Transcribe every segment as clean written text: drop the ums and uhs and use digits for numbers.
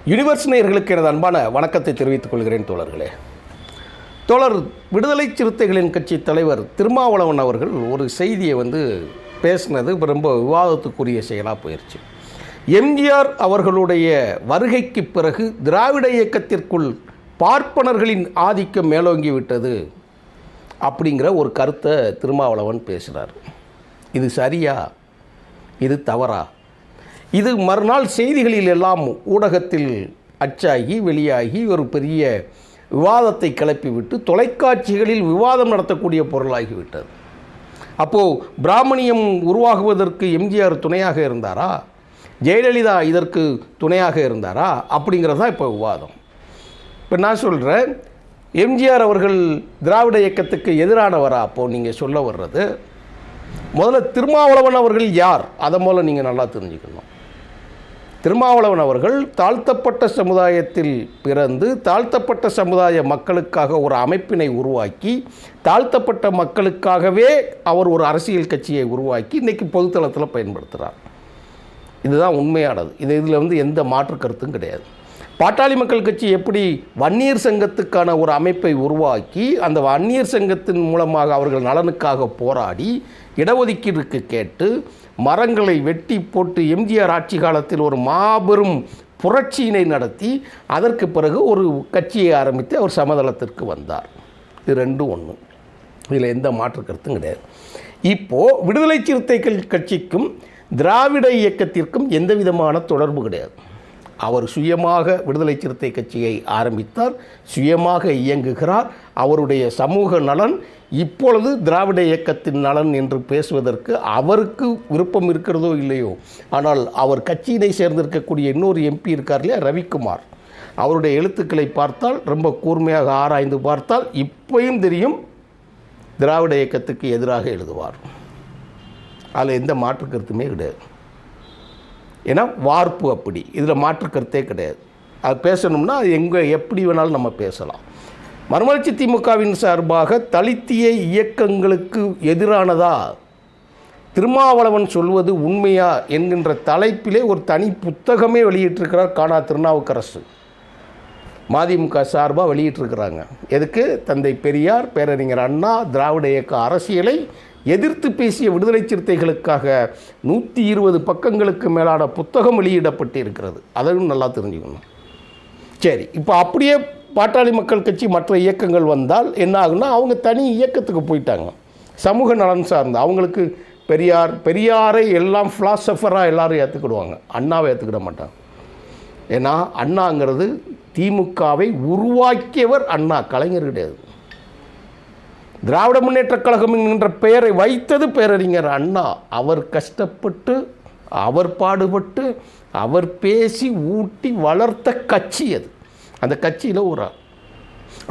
Universe நேயர்களுக்கு எனது அன்பான வணக்கத்தை தெரிவித்துக் கொள்கிறேன் தோழர்களே. தோழர் விடுதலை சிறுத்தைகளின் கட்சி தலைவர் திருமாவளவன் அவர்கள் ஒரு செய்தியை பேசினது ரொம்ப விவாதத்துக்குரிய செயலாக போயிடுச்சு. எம்ஜிஆர் அவர்களுடைய வருகைக்கு பிறகு திராவிட இயக்கத்திற்குள் பார்ப்பனர்களின் ஆதிக்கம் மேலோங்கி விட்டது அப்படிங்கிற ஒரு கருத்தை திருமாவளவன் பேசுகிறார். இது சரியா? இது தவறா? இது மறுநாள் செய்திகளில் எல்லாம் ஊடகத்தில் அச்சாகி வெளியாகி ஒரு பெரிய விவாதத்தை கிளப்பிவிட்டு தொலைக்காட்சிகளில் விவாதம் நடத்தக்கூடிய பொருளாகிவிட்டது. அப்போது பிராமணியம் உருவாகுவதற்கு எம்ஜிஆர் துணையாக இருந்தாரா, ஜெயலலிதா இதற்கு துணையாக இருந்தாரா அப்படிங்கிறதான் இப்போ விவாதம். இப்போ நான் சொல்கிறேன், எம்ஜிஆர் அவர்கள் திராவிட இயக்கத்துக்கு எதிரானவரா? அப்போது நீங்கள் சொல்ல வர்றது, முதல்ல திருமாவளவன் அவர்கள் யார் அதை முதல்ல நீங்கள் நல்லா தெரிஞ்சுக்கணும். திருமாவளவன் அவர்கள் தாழ்த்தப்பட்ட சமுதாயத்தில் பிறந்து தாழ்த்தப்பட்ட சமுதாய மக்களுக்காக ஒரு அமைப்பினை உருவாக்கி தாழ்த்தப்பட்ட மக்களுக்காகவே அவர் ஒரு அரசியல் கட்சியை உருவாக்கி இன்றைக்கி பொதுத்தளத்தில் பயன்படுத்துகிறார். இதுதான் உண்மையானது. இதில் எந்த மாற்று கருத்தும் கிடையாது. பாட்டாளி மக்கள் கட்சி எப்படி வன்னியர் சங்கத்துக்கான ஒரு அமைப்பை உருவாக்கி அந்த வன்னியர் சங்கத்தின் மூலமாக அவர்கள் நலனுக்காக போராடி இடஒதுக்கீடுக்கு கேட்டு மரங்களை வெட்டி போட்டு எம்ஜிஆர் ஆட்சி காலத்தில் ஒரு மாபெரும் புரட்சியினை நடத்தி அதற்கு பிறகு ஒரு கட்சியை ஆரம்பித்து அவர் சமதளத்திற்கு வந்தார். இது ரெண்டும் ஒன்று. இதில் எந்த மாற்று கருத்தும் கிடையாது. இப்போது விடுதலை சிறுத்தைகள் கட்சிக்கும் திராவிட இயக்கத்திற்கும் எந்த விதமான தொடர்பு கிடையாது. அவர் சுயமாக விடுதலை சிறுத்தை கட்சியை ஆரம்பித்தார், சுயமாக இயங்குகிறார். அவருடைய சமூக நலன் இப்பொழுது திராவிட இயக்கத்தின் நலன் என்று பேசுவதற்கு அவருக்கு விருப்பம் இருக்கிறதோ இல்லையோ, ஆனால் அவர் கட்சியினை சேர்ந்திருக்கக்கூடிய இன்னொரு எம்பி இருக்கார் இல்லையா, ரவிக்குமார், அவருடைய எழுத்துக்களை பார்த்தால் ரொம்ப கூர்மையாக ஆராய்ந்து பார்த்தால் இப்போயும் தெரியும் திராவிட இயக்கத்துக்கு எதிராக எழுதுவார். அதில் எந்த மாற்று கருத்துமே கிடையாது. ஏன்னா வார்ப்பு அப்படி, இதில் மாற்று கருத்தே கிடையாது. அது பேசணும்னா அது எப்படி வேணாலும் நம்ம பேசலாம். மறுமலர்ச்சி திமுகவின் சார்பாக தலித்திய இயக்கங்களுக்கு எதிரானதா திருமாவளவன் சொல்வது உண்மையா என்கின்ற தலைப்பிலே ஒரு தனி புத்தகமே வெளியிட்டிருக்கிறார் காணா திருநாவுக்கரசு. மதிமுக சார்பாக வெளியிட்டிருக்கிறாங்க. எதுக்கு? தந்தை பெரியார், பேரறிஞர் அண்ணா, திராவிட இயக்க அரசியலை எதிர்த்து பேசிய விடுதலை சிறுத்தைகளுக்காக 120 பக்கங்களுக்கு மேலான புத்தகம் வெளியிடப்பட்டு இருக்கிறது. அதையும் நல்லா தெரிஞ்சுக்கணும். சரி, இப்போ அப்படியே பாட்டாளி மக்கள் கட்சி மற்ற இயக்கங்கள் வந்தால் என்ன ஆகுன்னா, அவங்க தனி இயக்கத்துக்கு போயிட்டாங்க. சமூக நலன் சார்ந்து அவங்களுக்கு பெரியாரை எல்லாம் ஃபிலாசபராக எல்லாரும் ஏற்றுக்கிடுவாங்க, அண்ணாவை ஏற்றுக்கிட மாட்டாங்க. ஏன்னா அண்ணாங்கிறது திமுகவை உருவாக்கியவர் அண்ணா, கலைஞர் கிடையாது. திராவிட முன்னேற்றக் கழகம் என்கின்ற பெயரை வைத்தது பேரறிஞர் அண்ணா. அவர் கஷ்டப்பட்டு, அவர் பாடுபட்டு, அவர் பேசி ஊட்டி வளர்த்த கட்சி அது. அந்த கட்சியில் ஒரு ஆள்.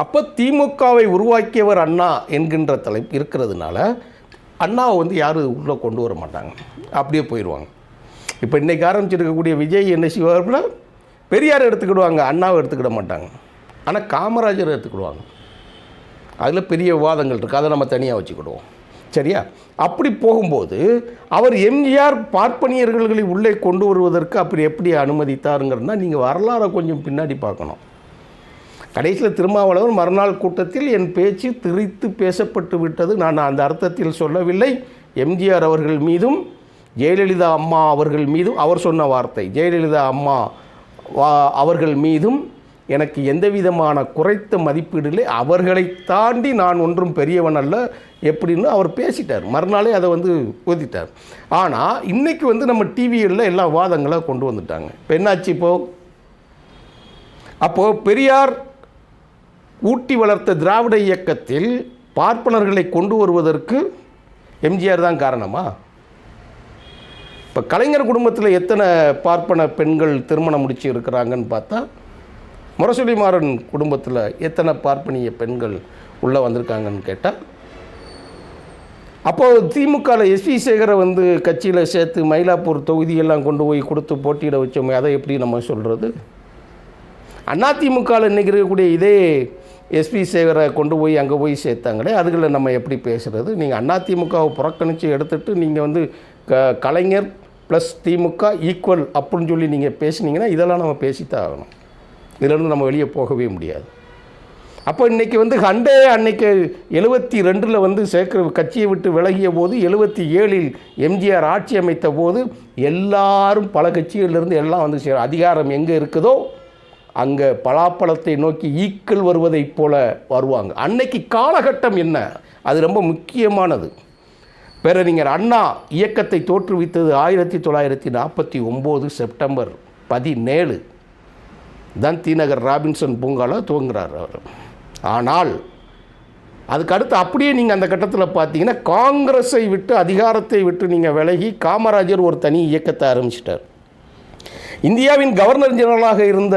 அப்போ திமுகவை உருவாக்கியவர் அண்ணா என்கின்ற தலைப்பு இருக்கிறதுனால அண்ணாவை யாரும் உள்ளே கொண்டு வர மாட்டாங்க, அப்படியே போயிடுவாங்க. இப்போ இன்றைக்கி ஆரம்பிச்சிருக்கக்கூடிய விஜய் என்ன செய்வார்னா, பெரியார் எடுத்துக்கிடுவாங்க, அண்ணாவை எடுத்துக்கிட மாட்டாங்க. ஆனால் காமராஜர் எடுத்துக்கிடுவாங்க. அதில் பெரிய விவாதங்கள் இருக்குது, அதை நம்ம தனியாக வச்சுக்கிடுவோம். சரியா? அப்படி போகும்போது அவர் எம்ஜிஆர் பார்ப்பனியர்களை உள்ளே கொண்டு வருவதற்கு அப்படி எப்படி அனுமதித்தாருங்கிறதுனா நீங்கள் வரலாறை கொஞ்சம் பின்னாடி பார்க்கணும். கடைசியில் திருமாவளவன் மறுநாள் கூட்டத்தில் என் பேச்சு திரித்து பேசப்பட்டு விட்டது, நான் அந்த அர்த்தத்தில் சொல்லவில்லை, எம்ஜிஆர் அவர்கள் மீதும் ஜெயலலிதா அம்மா அவர்கள் மீதும், அவர் சொன்ன வார்த்தை, ஜெயலலிதா அம்மா அவர்கள் மீதும் எனக்கு எந்த விதமான குறைத்த மதிப்பீடு, அவர்களை தாண்டி நான் ஒன்றும் பெரியவன் அல்ல எப்படின்னு அவர் பேசிட்டார். மறுநாளே அதை ஊதிட்டார். ஆனால் இன்றைக்கி நம்ம டிவியில் எல்லா வாதங்களை கொண்டு வந்துட்டாங்க. இப்போ என்னாச்சு? அப்போது பெரியார் ஊட்டி வளர்த்த திராவிட இயக்கத்தில் பார்ப்பனர்களை கொண்டு வருவதற்கு எம்ஜிஆர் தான் காரணமா? இப்போ கலைஞர் குடும்பத்தில் எத்தனை பார்ப்பன பெண்கள் திருமணம் முடிச்சு இருக்கிறாங்கன்னு பார்த்தா, முரசொலிமாறன் குடும்பத்தில் எத்தனை பார்ப்பனிய பெண்கள் உள்ளே வந்திருக்காங்கன்னு கேட்டால், அப்போது திமுகவில் எஸ்வி சேகரை கட்சியில் சேர்த்து மயிலாப்பூர் தொகுதியெல்லாம் கொண்டு போய் கொடுத்து போட்டியிட வச்சோமே, அதை எப்படி நம்ம சொல்கிறது? அதிமுகவில் இன்றைக்கி இருக்கக்கூடிய இதே எஸ்வி சேகரை கொண்டு போய் அங்கே போய் சேர்த்தாங்களே, அதுகளை நம்ம எப்படி பேசுகிறது? நீங்கள் அதிமுகவை புறக்கணித்து எடுத்துகிட்டு நீங்கள் கலைஞர் ப்ளஸ் திமுக ஈக்குவல் அப்படின்னு சொல்லி நீங்கள் பேசுனீங்கன்னா இதெல்லாம் நம்ம பேசித்தான் ஆகணும். இதிலிருந்து நம்ம வெளியே போகவே முடியாது. அப்போ இன்றைக்கி வந்து அன்னைக்கு 72 வந்து கட்சியை விட்டு விலகிய போது 77 எம்ஜிஆர் ஆட்சி அமைத்த போது எல்லாரும் பல கட்சிகளிலிருந்து எல்லாம் வந்து அதிகாரம் எங்கே இருக்குதோ அங்கே பலாப்பழத்தை நோக்கி ஈக்கள் வருவதைப் போல வருவாங்க. அன்னைக்கு காலகட்டம் என்ன, அது ரொம்ப முக்கியமானது. பேரறிஞர் அண்ணா இயக்கத்தை தோற்றுவித்தது 1949 செப்டம்பர் 17 தான் தி.நகர் ராபின்சன் பூங்காவில் துவங்குறார் அவர். ஆனால் அதுக்கு அடுத்து அப்படியே நீங்கள் அந்த கட்டத்தில் பார்த்தீங்கன்னா காங்கிரஸை விட்டு அதிகாரத்தை விட்டு நீங்கள் விலகி காமராஜர் ஒரு தனி இயக்கத்தை ஆரம்பிச்சிட்டார். இந்தியாவின் கவர்னர் ஜெனரலாக இருந்த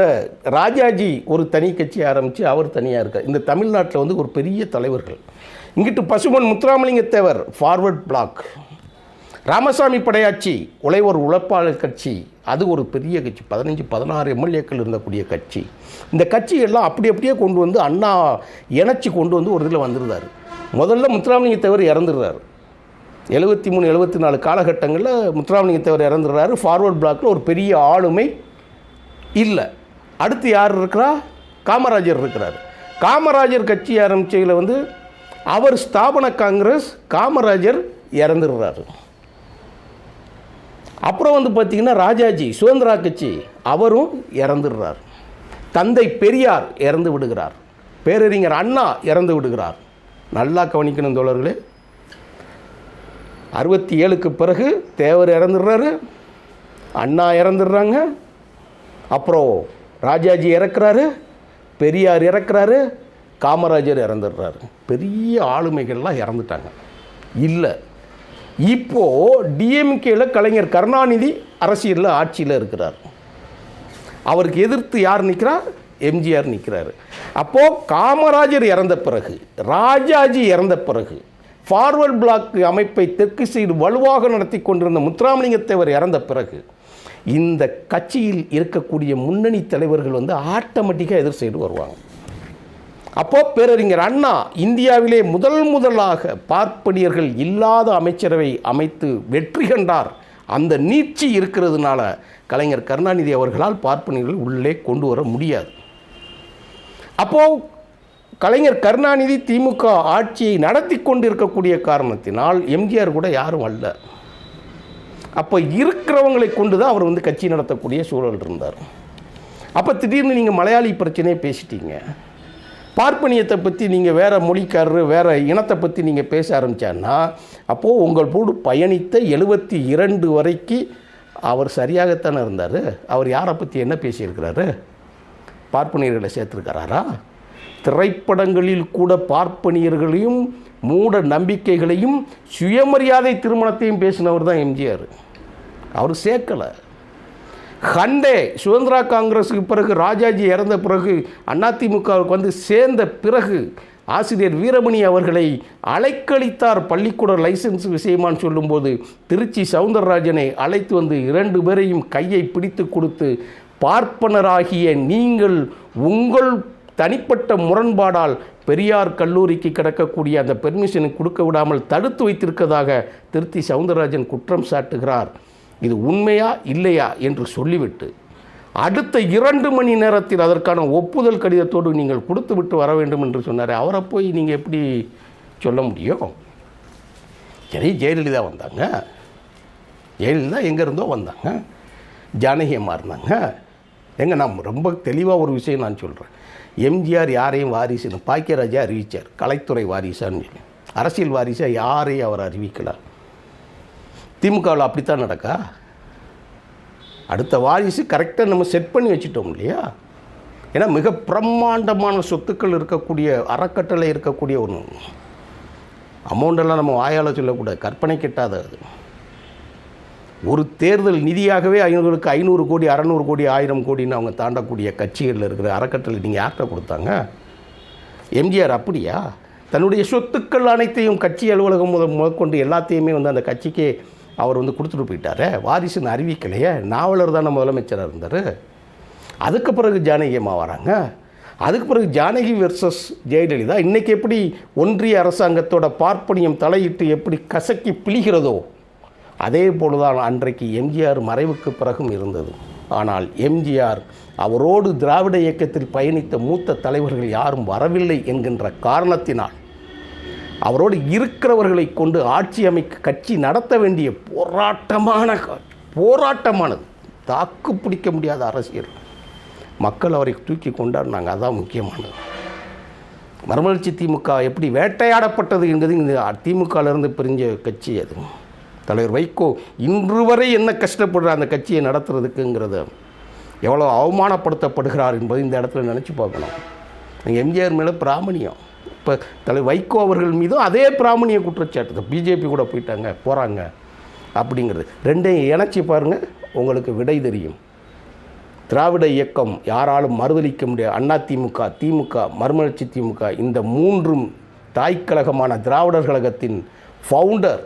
ராஜாஜி ஒரு தனி கட்சி ஆரம்பித்து அவர் தனியாக இருக்கார். இந்த தமிழ்நாட்டில் வந்து ஒரு பெரிய தலைவர்கள். இங்கிட்டு பசுமன் முத்துராமலிங்க தேவர் ஃபார்வர்ட் பிளாக், ராமசாமி படையாச்சி உழைவோர் உழைப்பாளர் கட்சி, அது ஒரு பெரிய கட்சி, 15-16 எம்எல்ஏக்கள் இருந்தக்கூடிய கட்சி. இந்த கட்சியெல்லாம் அப்படியே கொண்டு வந்து அண்ணா இணைச்சி கொண்டு வந்து ஒரு இதில் வந்துருந்தார். முதல்ல முத்துராமலிங்க தேவர் இறந்துடுறார். 73-74 காலகட்டங்களில் முத்துராமலிங்க தேவர் இறந்துடுறாரு. ஃபார்வர்ட் பிளாக்கில் ஒரு பெரிய ஆளுமை இல்லை. அடுத்து யார் இருக்கிறா? காமராஜர் இருக்கிறார். காமராஜர் கட்சி ஆரம்பிச்சதில் வந்து அவர் ஸ்தாபன காங்கிரஸ், காமராஜர் இறந்துடுறாரு. அப்புறம் வந்து பார்த்திங்கன்னா ராஜாஜி சுதந்திரா கட்சி, அவரும் இறந்துடுறார். தந்தை பெரியார் இறந்து விடுகிறார். பேரறிஞர் அண்ணா இறந்து விடுகிறார். நல்லா கவனிக்கணும் தோழர்களே. 67க்கு பிறகு தேவர் இறந்துடுறாரு, அண்ணா இறந்துடுறாங்க, அப்புறம் ராஜாஜி இறக்குறாரு, பெரியார் இறக்குறாரு, காமராஜர் இறந்துடுறாரு. பெரிய ஆளுமைகள்லாம் இறந்துட்டாங்க. இல்லை, இப்போது டிஎம்கேயில் கலைஞர் கருணாநிதி அரசியலில் ஆட்சியில் இருக்கிறார். அவருக்கு எதிர்த்து யார் நிற்கிறார்? எம்ஜிஆர் நிற்கிறார். அப்போது காமராஜர் இறந்த பிறகு, ராஜாஜி இறந்த பிறகு, ஃபார்வர்ட் பிளாக் அமைப்பை தெற்கு சைடு வலுவாக நடத்தி கொண்டிருந்த முத்துராமலிங்க தேவர் இறந்த பிறகு இந்த கட்சியில் இருக்கக்கூடிய முன்னணி தலைவர்கள் வந்து ஆட்டோமேட்டிக்காக எதிர் சைடு வருவாங்க. அப்போது பேரறிஞர் அண்ணா இந்தியாவிலே முதலாக பார்ப்பனியர்கள் இல்லாத அமைச்சரவை அமைத்து வெற்றி கண்டார். அந்த நீட்சி இருக்கிறதுனால கலைஞர் கருணாநிதி அவர்களால் பார்ப்பனியர்கள் உள்ளே கொண்டு வர முடியாது. அப்போது கலைஞர் கருணாநிதி திமுக ஆட்சியை நடத்தி கொண்டு இருக்கக்கூடிய காரணத்தினால் எம்ஜிஆர் கூட யாரும் அல்ல. அப்போ இருக்கிறவங்களை கொண்டு தான் அவர் வந்து கட்சி நடத்தக்கூடிய சூழல் இருந்தார். அப்போ திடீர்னு நீங்கள் மலையாளி பிரச்சனையை பேசிட்டீங்க, பார்ப்பனியத்தை பற்றி நீங்கள் வேறு மொழிக்காரர் வேறு இனத்தை பற்றி நீங்கள் பேச ஆரம்பித்தான்னா, அப்போது உங்கள் போடு பயணித்த 72 வரைக்கும் அவர் சரியாகத்தானே இருந்தார். அவர் யாரை பற்றி என்ன பேசியிருக்கிறாரு? பார்ப்பனியர்களை சேர்த்துருக்கிறாரா? திரைப்படங்களில் கூட பார்ப்பனியர்களையும் மூட நம்பிக்கைகளையும் சுயமரியாதை திருமணத்தையும் பேசினவர் தான் எம்ஜிஆர். அவர் சேர்க்கலை. ஹண்டே சுதந்திரா காங்கிரஸுக்கு பிறகு ராஜாஜி இறந்த பிறகு அதிமுகவுக்கு வந்து சேர்ந்த பிறகு ஆசிரியர் வீரமணி அவர்களை அலைக்கழித்தார் பள்ளிக்கூட லைசன்ஸ் விஷயமானு சொல்லும்போது திருச்சி சவுந்தரராஜனை அழைத்து வந்து 2 பேரையும் கையை பிடித்து கொடுத்து, பார்ப்பனராகிய நீங்கள் உங்கள் தனிப்பட்ட முரண்பாடால் பெரியார் கல்லூரிக்கு கிடக்கக்கூடிய அந்த பெர்மிஷனை கொடுக்க விடாமல் தடுத்து வைத்திருக்கதாக திருச்சி சவுந்தரராஜன் குற்றம் சாட்டுகிறார். இது உண்மையா இல்லையா என்று சொல்லிவிட்டு அடுத்த 2 மணி நேரத்தில் அதற்கான ஒப்புதல் கடிதத்தோடு நீங்கள் கொடுத்து விட்டு வர வேண்டும் என்று சொன்னார். அவரை போய் நீங்கள் எப்படி சொல்ல முடியும்? சரி, ஜெயலலிதா வந்தாங்க, ஜெயலலிதா எங்கேருந்தோ வந்தாங்க, ஜானகி அம்மா இருந்தாங்க. நான் ரொம்ப தெளிவாக ஒரு விஷயம் நான் சொல்கிறேன். எம்ஜிஆர் யாரையும் வாரிசுன்னு பாக்கியராஜா அறிவித்தார், கலைத்துறை வாரிசான்னு சொல்லி. அரசியல் வாரிசாக யாரையும் அவர் அறிவிக்கலாம். திமுகவில் அப்படித்தான் நடக்கா? அடுத்த வாரிசு கரெக்டாக நம்ம செட் பண்ணி வச்சுட்டோம் இல்லையா? ஏன்னா மிக பிரம்மாண்டமான சொத்துக்கள் இருக்கக்கூடிய அறக்கட்டளை இருக்கக்கூடிய ஒன்று. அமௌண்டெல்லாம் நம்ம வாயால் சொல்லக்கூடாது, கற்பனை கெட்டாத. அது ஒரு தேர்தல் நிதியாகவே 500 கோடி 600 கோடி 1000 கோடின்னு அவங்க தாண்டக்கூடிய கட்சிகளில் இருக்கிற அறக்கட்டளை நீங்கள் யார்கிட்ட கொடுத்தாங்க? எம்ஜிஆர் அப்படியா? தன்னுடைய சொத்துக்கள் அனைத்தையும் கட்சி அலுவலகம் முதற்கொண்டு எல்லாத்தையுமே வந்து அந்த கட்சிக்கே அவர் வந்து கொடுத்துட்டு போயிட்டார். வாரிசுன்னு அறிவிக்கலையே. நாவலர் தானே முதலமைச்சராக இருந்தார். அதுக்கு பிறகு ஜானகி அம்மா வராங்க. அதுக்கு பிறகு ஜானகி வெர்சஸ் ஜெயலலிதா. இன்றைக்கி எப்படி ஒன்றிய அரசாங்கத்தோட பார்ப்பனியம் தலையிட்டு எப்படி கசக்கி பிழிகிறதோ அதே போல தான் அன்றைக்கு எம்ஜிஆர் மறைவுக்கு பிறகும் இருந்தது. ஆனால் எம்ஜிஆர் அவரோடு திராவிட இயக்கத்தில் பயணித்த மூத்த தலைவர்கள் யாரும் வரவில்லை என்கின்ற காரணத்தினால் அவரோடு இருக்கிறவர்களை கொண்டு ஆட்சி அமைக்க கட்சி நடத்த வேண்டிய போராட்டமானது. தாக்கு பிடிக்க முடியாத அரசியல். மக்கள் அவரை தூக்கி கொண்டாடினாங்க. அதுதான் முக்கியமானது. மறுமலர்ச்சி திமுக எப்படி வேட்டையாடப்பட்டது என்பது இந்த திமுகவிலிருந்து பிரிஞ்ச கட்சி. அது தலைவர் வைகோ இன்று வரை என்ன கஷ்டப்படுற அந்த கட்சியை நடத்துறதுக்குங்கிறத எவ்வளோ அவமானப்படுத்தப்படுகிறார் என்பது இந்த இடத்துல நினச்சி பார்க்கணும். எம்ஜிஆர் மேலே பிராமணியம், இப்போ தலைவர் வைகோ அவர்கள் மீதும் அதே பிராமணிய குற்றச்சாட்டு. பிஜேபி கூட போகிறாங்க அப்படிங்கிறது. ரெண்டையும் இணைச்சி பாருங்கள், உங்களுக்கு விடை தெரியும். திராவிட இயக்கம் யாராலும் மறுதளிக்க முடியாது. அதிமுக, திமுக, மறுமலர்ச்சி திமுக, இந்த மூன்றும் தாய்க்கழகமான திராவிடர் கழகத்தின் ஃபவுண்டர்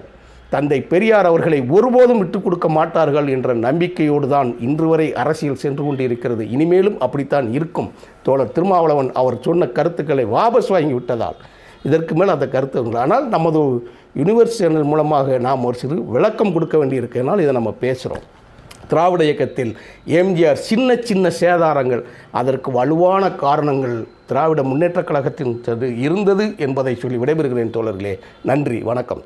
தந்தை பெரியார் அவர்களை ஒருபோதும் விட்டுக் கொடுக்க மாட்டார்கள் என்ற நம்பிக்கையோடு தான் இன்று வரை அரசியல் சென்று கொண்டிருக்கிறது. இனிமேலும் அப்படித்தான் இருக்கும். தோழர் திருமாவளவன் அவர் சொன்ன கருத்துக்களை வாபஸ் வாங்கி விட்டதால் இதற்கு மேல் அந்த கருத்து. ஆனால் நமது யூனிவர்ஸ் சேனல் மூலமாக நாம் ஒரு சிறு விளக்கம் கொடுக்க வேண்டியிருக்கிறதுனால் இதை நம்ம பேசுகிறோம். திராவிட இயக்கத்தில் எம்ஜிஆர் சின்ன சின்ன சேதாரங்கள், அதற்கு வலுவான காரணங்கள் திராவிட முன்னேற்றக் கழகத்தின் இருந்தது என்பதை சொல்லி விடைபெறுகிறேன் தோழர்களே. நன்றி, வணக்கம்.